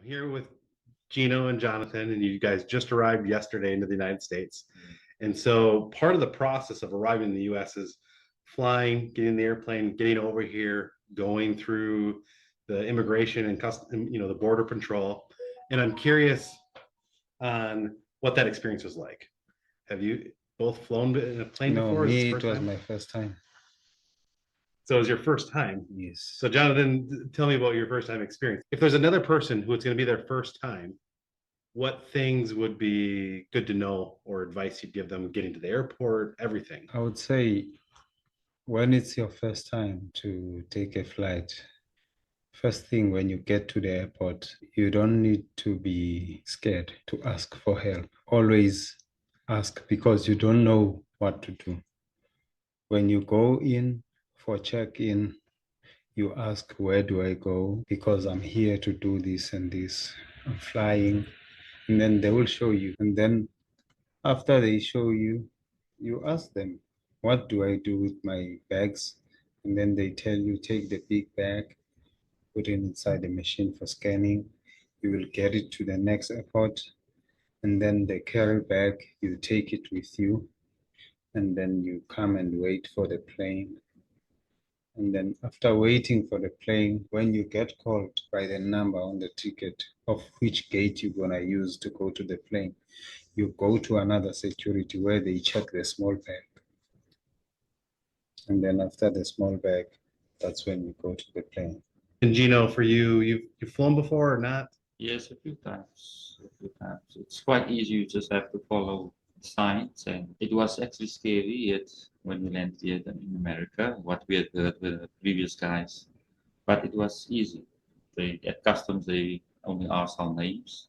here with Gino and Jonathan, and you guys just arrived yesterday into the United States. And so part of the process of arriving in the US is flying, getting the airplane, getting over here, going through the immigration and custom, the border control. And I'm curious on what that experience was like. Have you both flown in a plane No, before? me, it was my first time. So it was your first time? Yes. So Jonathan, tell me about your first time experience. If there's another person who it's going to be their first time, what things would be good to know or advice you'd give them getting to the airport, everything? I would say when it's your first time to take a flight, first thing when you get to the airport, you don't need to be scared to ask for help. Always ask because you don't know what to do. When you go in for check-in, you ask, where do I go? Because I'm here to do this and this. I'm flying. And then they will show you. And then after they show you, you ask them, what do I do with my bags? And then they tell you, take the big bag, put it inside the machine for scanning. You will get it to the next airport. And then the carry bag, you take it with you. And then you come and wait for the plane. And then after waiting for the plane, when you get called by the number on the ticket of which gate you're going to use to go to the plane, you go to another security where they check the small bag. And then after the small bag, that's when you go to the plane. And Gino, for you, you've flown before or not? Yes, a few times. A few times. It's quite easy. You just have to follow signs, and it was actually scary yet when we landed here in America. What we had heard with the previous guys, but it was easy. They at customs they only asked our names,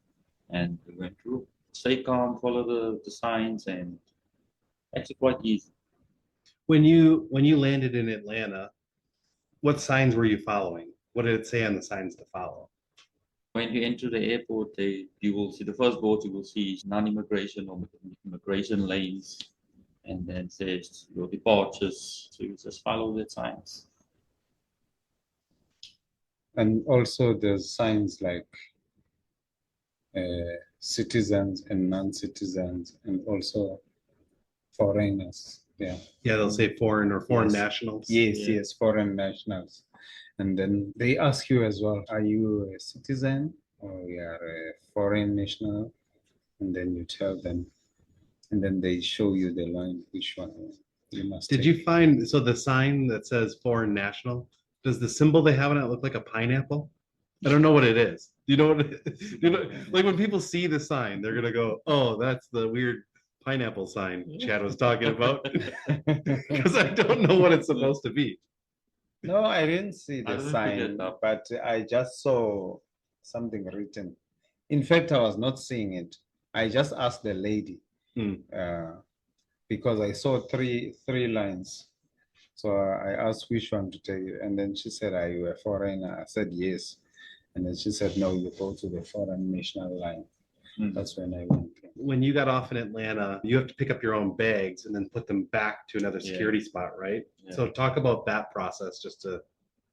and we went through. Stay calm, follow the signs, and actually quite easy. When you landed in Atlanta, what signs were you following? What did it say on the signs to follow? When you enter the airport, you will see the first board. You will see non-immigration or immigration lanes, and then says your departures. So you just follow the signs. And also there's signs like citizens and non-citizens, and also foreigners. Yeah. Yeah, they'll say foreign or foreign Yes. nationals. Yes, foreign nationals. And then they ask you as well, are you a citizen or you are a foreign national? And then you tell them, and then they show you the line, which one you must Did take. you find so the sign that says foreign national, does the symbol they have on it look like a pineapple? I don't know what it is. You know what it is? Like when people see the sign, they're gonna go, oh, that's the weird pineapple sign Chad was talking about. Because I don't know what it's supposed to be. No, I didn't see I the didn't pick sign, it up. but I just saw something written. In fact, I was not seeing it. I just asked the lady because I saw three lines. So I asked which one to take, and then she said, "Are you a foreigner?" I said yes, and then she said, "No, you go to the foreign national line." That's when I went. When you got off in Atlanta, you have to pick up your own bags and then put them back to another security spot, right? Yeah. So talk about that process just to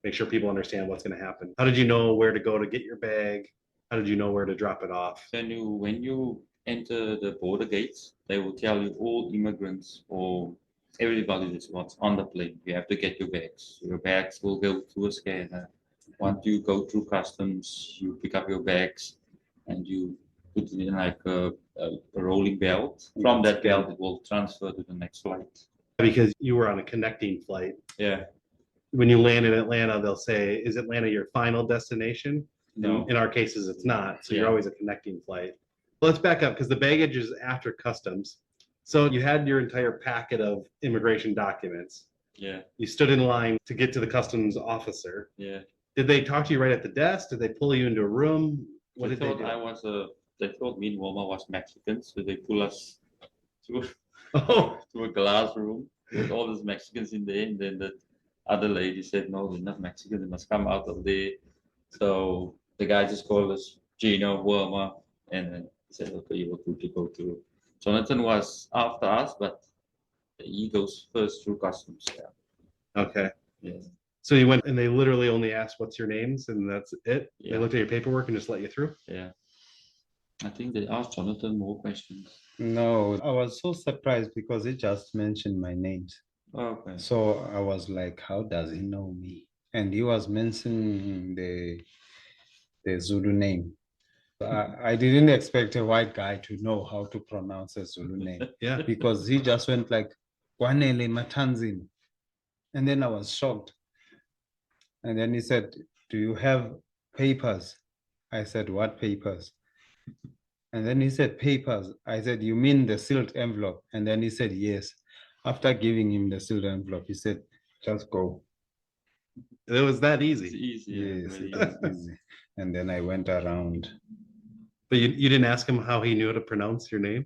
make sure people understand what's going to happen. How did you know where to go to get your bag? How did you know where to drop it off? When you enter the border gates, they will tell you all immigrants or everybody that's what's on the plane. You have to get your bags. Your bags will go through a scanner. Once you go through customs, you pick up your bags and you put it in like a rolling belt. From that belt, it will transfer to the next flight. Because you were on a connecting flight. Yeah. When you land in Atlanta, they'll say, is Atlanta your final destination? No. In our cases, it's not. So you're Yeah. always a connecting flight. Let's back up because the baggage is after customs. So you had your entire packet of immigration documents. Yeah. You stood in line to get to the customs officer. Yeah. Did they talk to you right at the desk? Did they pull you into a room? What They did they thought do? they thought me and Wilma was Mexican, so they pull us to Oh, to a glass room with all these Mexicans in there, and then the other lady said, "No, they're not Mexican. They must come out of there." So the guy just called us Gino, Wilma, and then said, "Okay, you will to go through." Jonathan was after us, but he goes first through customs. Yeah. okay. Yeah. So you went and they literally only asked what's your names and that's it. They Yeah. looked at your paperwork and just let you through. Yeah. I think they asked Jonathan more questions. No, I was so surprised because he just mentioned my names. Okay. So I was like, how does he know me? And he was mentioning the Zulu name. I didn't expect a white guy to know how to pronounce a Zulu name Yeah. because he just went like, Kwanele Matanzini. And then I was shocked. And then he said, do you have papers? I said, what papers? And then he said, papers. I said, you mean the sealed envelope? And then he said, yes. After giving him the sealed envelope, he said, just go. It was that It's easy. easy. Yes, Very it was easy. And then I went around. But you didn't ask him how he knew how to pronounce your name?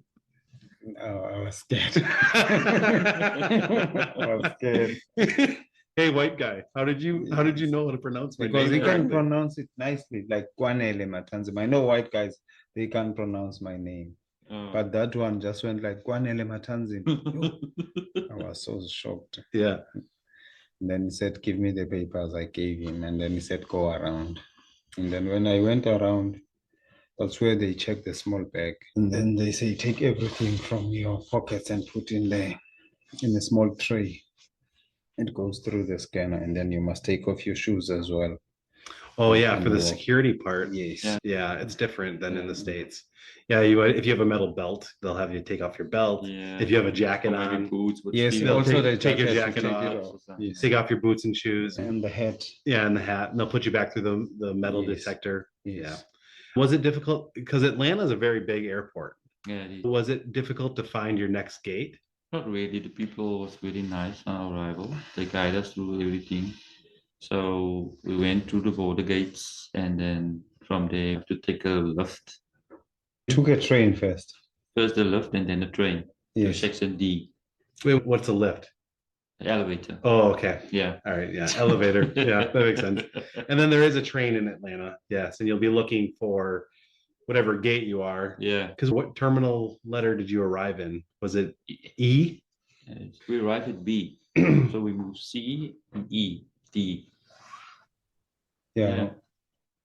I was scared. I was scared. Hey, white guy, how did you know how to pronounce my Because name he can correctly? pronounce it nicely, like Kwanele Matanzima. I know white guys, they can't pronounce my name. Oh. But that one just went like Kwanele Matanzima. I was so shocked. Yeah. And then he said, give me the papers. I gave him. And then he said, go around. And then when I went around, that's where they check the small bag. And then they say, take everything from your pockets and put in a small tray. It goes through the scanner, and then you must take off your shoes as well. Oh yeah, And for the walk. security part. Yes. Yeah. Yeah, it's different than in the Yeah. States. Yeah, if you have a metal belt, they'll have you take off your belt. Yeah. If you have a jacket Or maybe on, boots, but Yes, still- also the take your jacket, jacket you take off. it off. Yes. take off your boots and shoes. And the hat. Yeah, and the hat, and they'll put you back through the metal Yes. detector. Yes. Yeah. Was it difficult? Because Atlanta is a very big airport. Yeah, it is. Was it difficult to find your next gate? Not really. The people was really nice on arrival. They guide us through everything. So we went through the border gates, and then from there we have to take a lift. Took a train first. First the lift, and then the train to Yes. section D, Wait, what's a lift? the elevator. Oh, okay. Yeah. All right. Yeah. Elevator. Yeah, that makes sense. And then there is a train in Atlanta. Yes. And you'll be looking for whatever gate you are. Yeah. Because what terminal letter did you arrive in? Was it E? We arrived at B, so we moved C and E, D. Yeah. Yeah.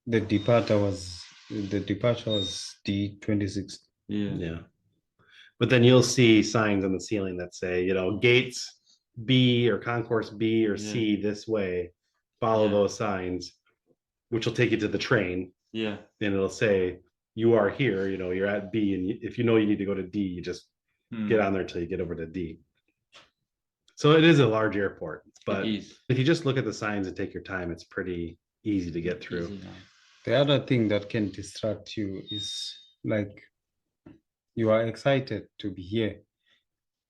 The departure was D26. Yeah. Yeah. But then you'll see signs on the ceiling that say, gates B or concourse B or C this way. Follow Yeah. those signs, which will take you to the train. Yeah. And it'll say, you are here, you're at B. And if you know you need to go to D, you just get on there till you get over to D. So it is a large airport, but It is. if you just look at the signs and take your time, it's pretty easy to get through. Easy now. The other thing that can distract you is like you are excited to be here.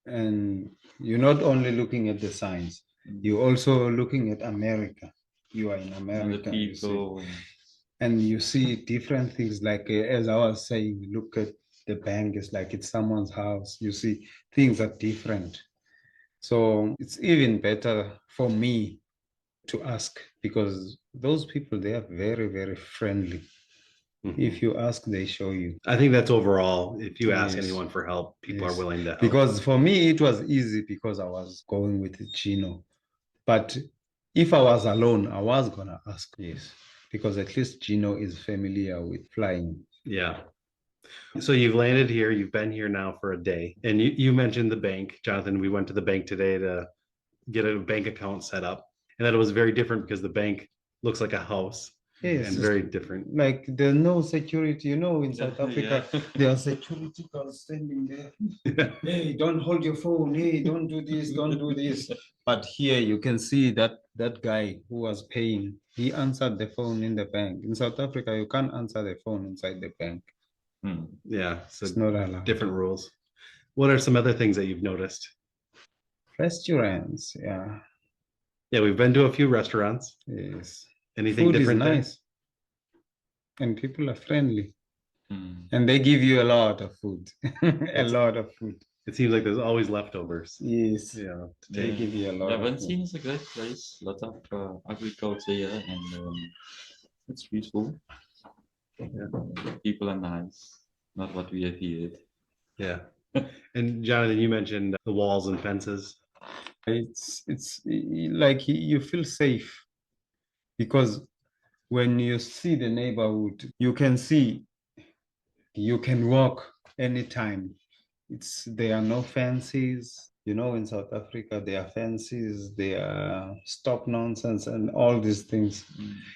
And you're not only looking at the signs, you're also looking at America. You are in And America. the you see. people. And you see different things like as I was saying, look at the bank, it's like it's someone's house. You see things are different. So it's even better for me to ask because those people, they are very, very friendly. Mhm. If you ask, they show you. I think that's overall. If you ask Yes. anyone for help, people Yes. are willing to help. Because for me, it was easy because I was going with Gino. But if I was alone, I was going to ask. Yes. Because at least Gino is familiar with flying. Yeah. So you've landed here, you've been here now for a day. And you mentioned the bank, Jonathan. We went to the bank today to get a bank account set up. And that it was very different because the bank looks like a house. Yes. And very different. Like there's no security, in South Africa, Yeah. there are security guards standing there. Hey, don't hold your phone. Hey, don't do this, don't do this. But here you can see that guy who was paying, he answered the phone in the bank. In South Africa, you can't answer the phone inside the bank. Yeah. So It's not allowed. different rules. What are some other things that you've noticed? Restaurants, yeah. Yeah, we've been to a few restaurants. Yes. Anything Food is different there? nice. And people are friendly. Mm. And they give you a lot of food. A lot of food. It seems like there's always leftovers. Yes. Yeah. They give you a lot Yeah, of food. Vincent is a great place. A lot of agriculture here, and it's peaceful. People are nice. Not what we have here. Yeah. And Jonathan, you mentioned the walls and fences. It's like you feel safe because when you see the neighborhood, you can see, you can walk anytime. There are no fences. You know, in South Africa, there are fences, there are stop nonsense and all these things.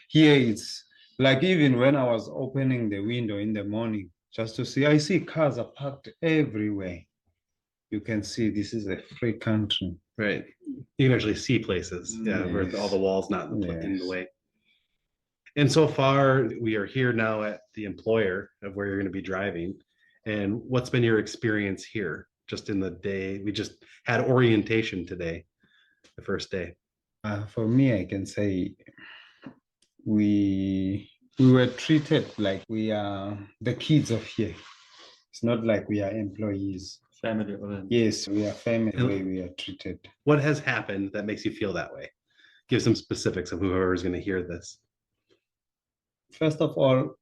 Here it's like, even when I was opening the window in the morning just to see, I see cars are parked everywhere. You can see this is a free country. Right. You can actually see places, where all the walls not in the way. And so far, we are here now at the employer of where you're going to be driving. And what's been your experience here just in the day? We just had orientation today, the first day. For me, I can say we were treated like we are the kids of here. It's not like we are employees. Family oriented. Yes, we are family the way we are treated. What has happened that makes you feel that way? Give some specifics of whoever is going to hear this. First of all,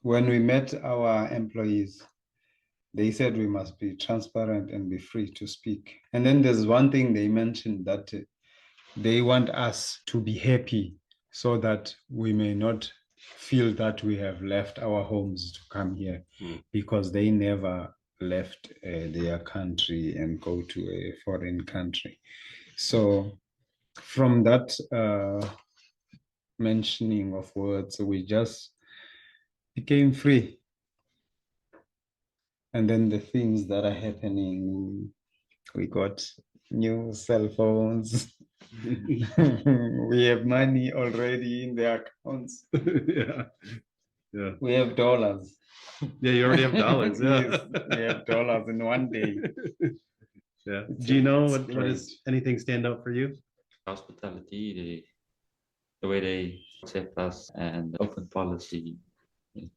when we met our employees, they said we must be transparent and be free to speak. And then there's one thing they mentioned, that they want us to be happy so that we may not feel that we have left our homes to come here, because they never left their country and go to a foreign country. So from that mentioning of words, we just became free. And then the things that are happening, we got new cell phones. We have money already in the accounts. Yeah. We have dollars. Yeah, you already have dollars. Yeah. Yes, we have dollars in one day. Yeah. Do you know what does anything stand out for you? Hospitality, the way they accept us, and open policy.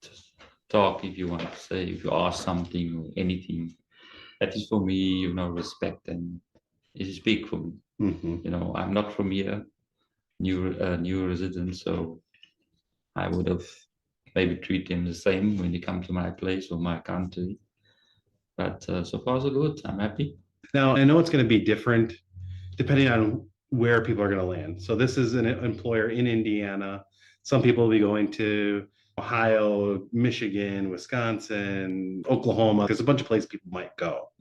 Just talk if you want to say, if you ask something or anything. That is for me, respect, and it is big for me. I'm not from here, new resident, so I would have maybe treat them the same when they come to my place or my country. But so far so good. I'm happy. Now, I know it's going to be different depending on where people are going to land. So this is an employer in Indiana. Some people will be going to Ohio, Michigan, Wisconsin, Oklahoma. There's a bunch of places people might go.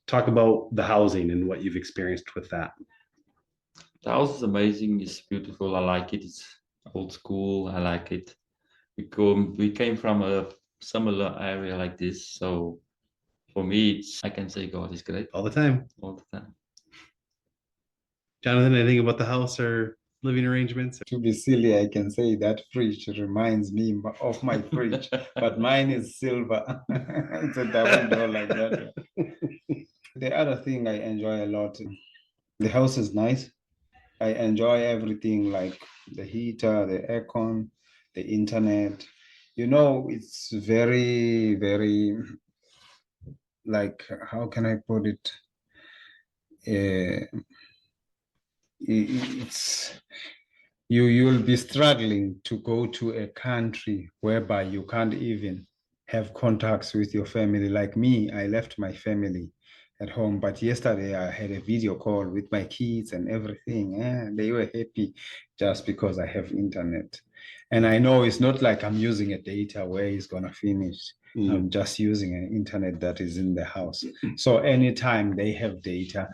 Talk about the housing and what you've experienced with that. The house is amazing. It's beautiful. I like it. It's old school. I like it. We came from a similar area like this, so for me, I can say God is great all the time. All the time. Jonathan, anything about the house or living arrangements? To be silly, I can say that fridge reminds me of my fridge, but mine is silver. It's a double door like that. The other thing I enjoy a lot, the house is nice. I enjoy everything, like the heater, the aircon, the internet. It's very, very, like, how can I put it? It's you'll be struggling to go to a country whereby you can't even have contacts with your family. Like me, I left my family at home, but yesterday I had a video call with my kids and everything, and they were happy just because I have internet. And I know it's not like I'm using a data where it's gonna finish. I'm just using an internet that is in the house. So anytime they have data,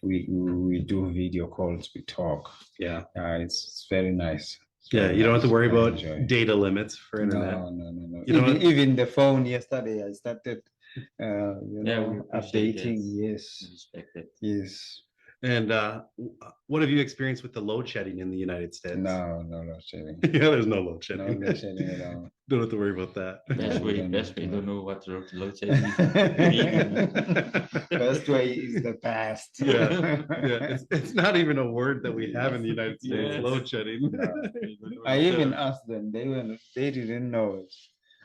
we do video calls, we talk. Yeah. It's very nice. Yeah, you don't have to worry about data limits for internet. No. Even the phone yesterday, I started updating. Yes. Yes. And what have you experienced with the load shedding in the United States? No load shedding. Yeah, there's no load shedding. No load shedding at all. Don't have to worry about that. Best way don't know what load shedding is. Best way is the past. Yeah. It's not even a word that we have in the United States. Yes. Load shedding. No. I even asked them. They didn't know it.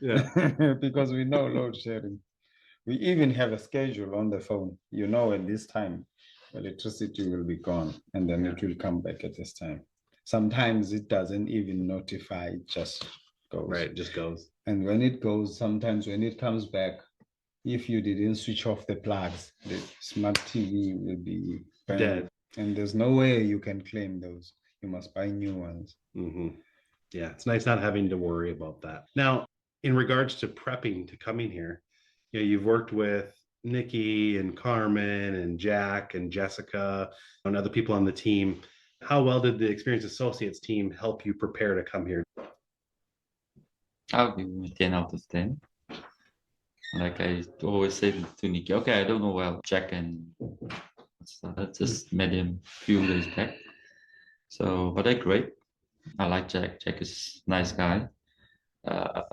Yeah. Because we know load shedding. We even have a schedule on the phone. At this time, electricity will be gone, and then it will come back at this time. Sometimes it doesn't even notify, it just goes. Right, just goes. And when it goes, sometimes when it comes back, if you didn't switch off the plugs, the smart TV will be dead. And there's no way you can claim those. You must buy new ones. Mm-hmm. Yeah, it's nice not having to worry about that. Now, in regards to prepping to coming here, you've worked with Nikki and Carmen and Jack and Jessica and other people on the team. How well did the Experienced Associates team help you prepare to come here? I'll give him a 10 out of 10. Like I always say to Nikki, okay, I don't know well Jack and I just met him a few days back. So, but they're great. I like Jack. Jack is a nice guy. Uh,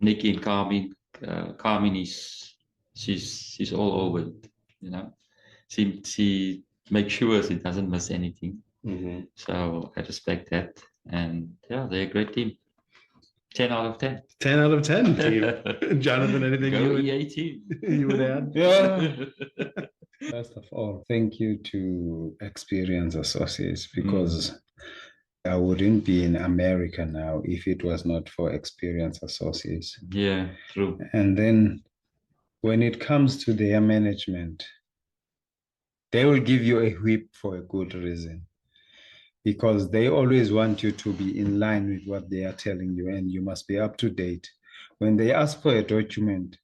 Nikki and Carmen, Carmen is she's all over it, you know. She makes sure she doesn't miss anything. Mm-hmm. So I respect that, and yeah, they're a great team. 10 out of 10. 10 out of 10 team. Jonathan, anything Go you would, EA team. you would add? Yeah. First of all, thank you to Experienced Associates because I wouldn't be in America now if it was not for Experienced Associates. Yeah, true. And then when it comes to their management, they will give you a whip for a good reason because they always want you to be in line with what they are telling you and you must be up to date. When they ask for a document,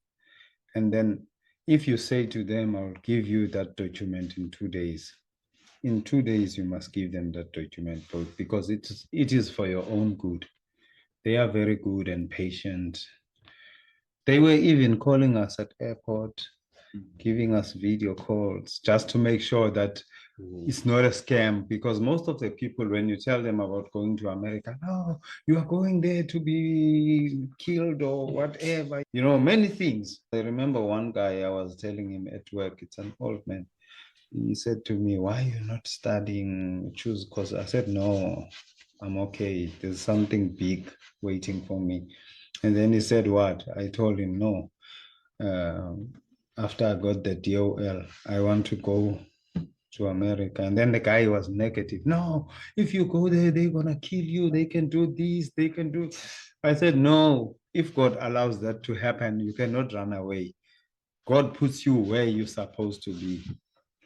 and then if you say to them, I'll give you that document in 2 days, in 2 days, you must give them that document because it is for your own good. They are very good and patient. They were even calling us at airport, giving us video calls just to make sure that it's not a scam because most of the people, when you tell them about going to America, no, you are going there to be killed or whatever, many things. I remember one guy, I was telling him at work, it's an old man. He said to me, why are you not studying choose course? I said, no, I'm okay. There's something big waiting for me. And then he said, what? I told him, no. After I got the DOL, I want to go to America. And then the guy was negative. No, if you go there, they're going to kill you. They can do this. They can do. I said, no, if God allows that to happen, you cannot run away. God puts you where you're supposed to be.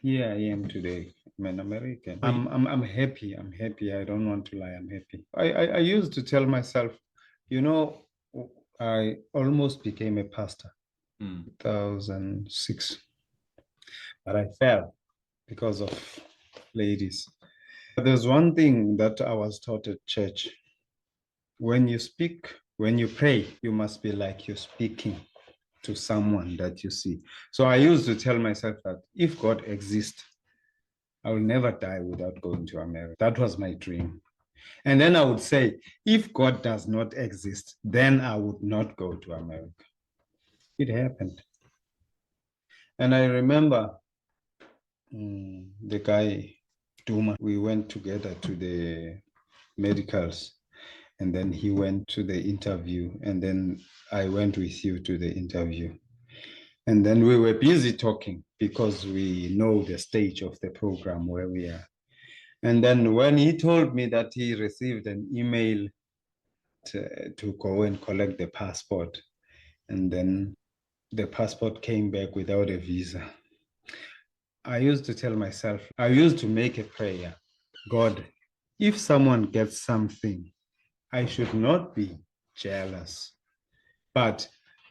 Here I am today. I'm an American. I'm happy. I'm happy. I don't want to lie. I'm happy. I used to tell myself, I almost became a pastor. 2006. But I fell because of ladies. But there's one thing that I was taught at church. When you speak, when you pray, you must be like you're speaking to someone that you see. So I used to tell myself that if God exists, I will never die without going to America. That was my dream. And then I would say, if God does not exist, then I would not go to America. It happened. And I remember the guy, Duma, we went together to the medicals. And then he went to the interview. And then I went with you to the interview. And then we were busy talking because we know the stage of the program where we are. And then when he told me that he received an email to go and collect the passport, and then the passport came back without a visa, I used to tell myself, I used to make a prayer, God, if someone gets something, I should not be jealous, but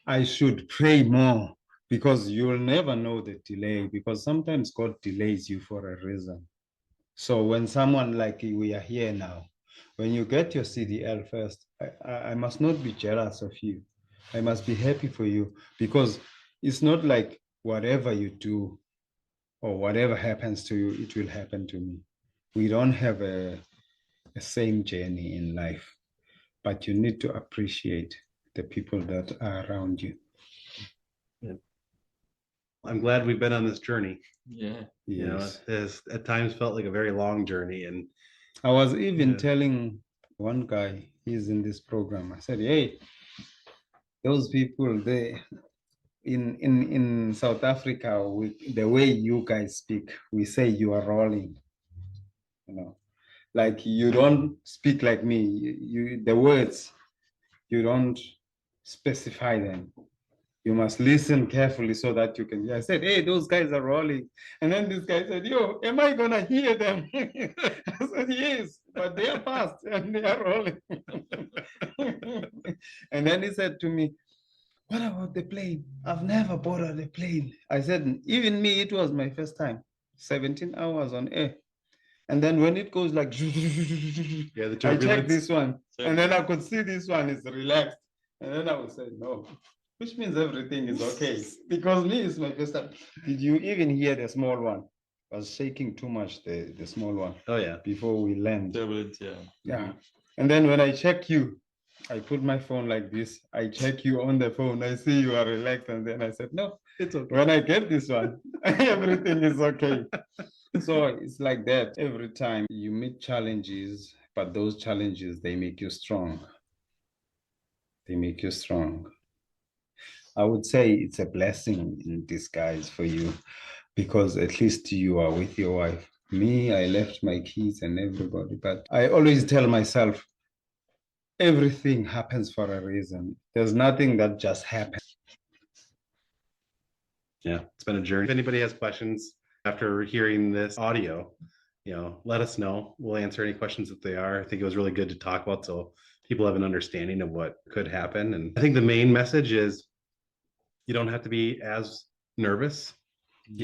I should pray more because you'll never know the delay because sometimes God delays you for a reason. So when someone like we are here now, when you get your CDL first, I must not be jealous of you. I must be happy for you because it's not like whatever you do or whatever happens to you, it will happen to me. We don't have a same journey in life, but you need to appreciate the people that are around you. Yeah. I'm glad we've been on this journey. Yeah. Yes. It has at times felt like a very long journey. And I was even telling one guy, he's in this program. I said, hey, those people, they in South Africa, the way you guys speak, we say you are rolling. Like you don't speak like me. The words, you don't specify them. You must listen carefully so that you can. I said, hey, those guys are rolling. And then this guy said, yo, am I going to hear them? I said, yes. but they are fast and they are rolling. And then he said to me, what about the plane? I've never boarded a plane. I said, even me, it was my first time. 17 hours on air. And then when it goes like, Yeah, the I checked turbulence. this one, and then I could see this one is relaxed. And then I would say, no, which means everything is okay. Because me, it's my first time. Did you even hear the small one? I was shaking too much, the small one, Oh yeah. before we land. Turbulence, yeah. Yeah. And then when I check you, I put my phone like this. I check you on the phone. I see you are relaxed. And then I said, no, It's okay. when I get this one, everything is okay. So it's like that. Every time you meet challenges, but those challenges, they make you strong. They make you strong. I would say it's a blessing in disguise for you, because at least you are with your wife. Me, I left my kids and everybody, but I always tell myself, everything happens for a reason. There's nothing that just happens. Yeah, it's been a journey. If anybody has questions after hearing this audio, let us know. We'll answer any questions if they are. I think it was really good to talk about, so people have an understanding of what could happen. And I think the main message is you don't have to be as nervous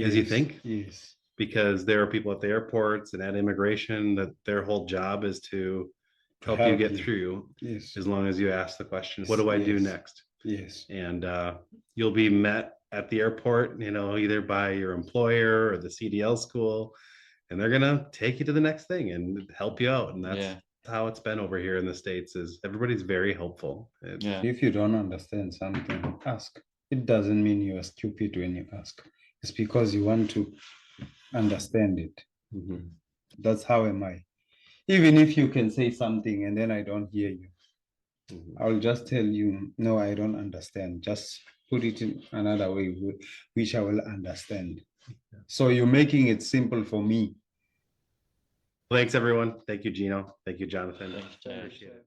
as you think, Yes. because there are people at the airports and at immigration that their whole job is to help you get through, Yes. as long as you ask the question, what do I do Yes. next? Yes. And you'll be met at the airport, either by your employer or the CDL school, and they're gonna take you to the next thing and help you out. And that's how it's been over here in the States. Is everybody's very helpful. Yeah. If you don't understand something, ask. It doesn't mean you are stupid when you ask. It's because you want to understand it. Mhm. That's how am I. Even if you can say something and then I don't hear you, I'll just tell you, no, I don't understand. Just put it in another way, which I will understand. So you're making it simple for me. Thanks, everyone. Thank you, Gino. Thank you, Jonathan. Thanks, Chad. Appreciate it.